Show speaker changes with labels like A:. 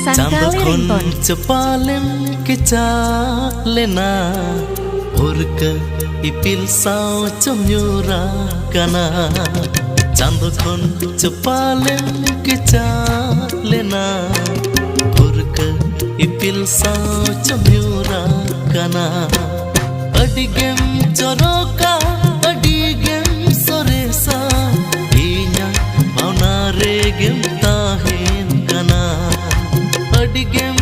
A: Sangkali ringtone
B: cepalem kecalena Urke ipil sao comyura kana Cando kon cepalem kecalena Urke ipil sao comyura kana Adigem choroka adigem soresa Inya mauna regem tahen kana Adigem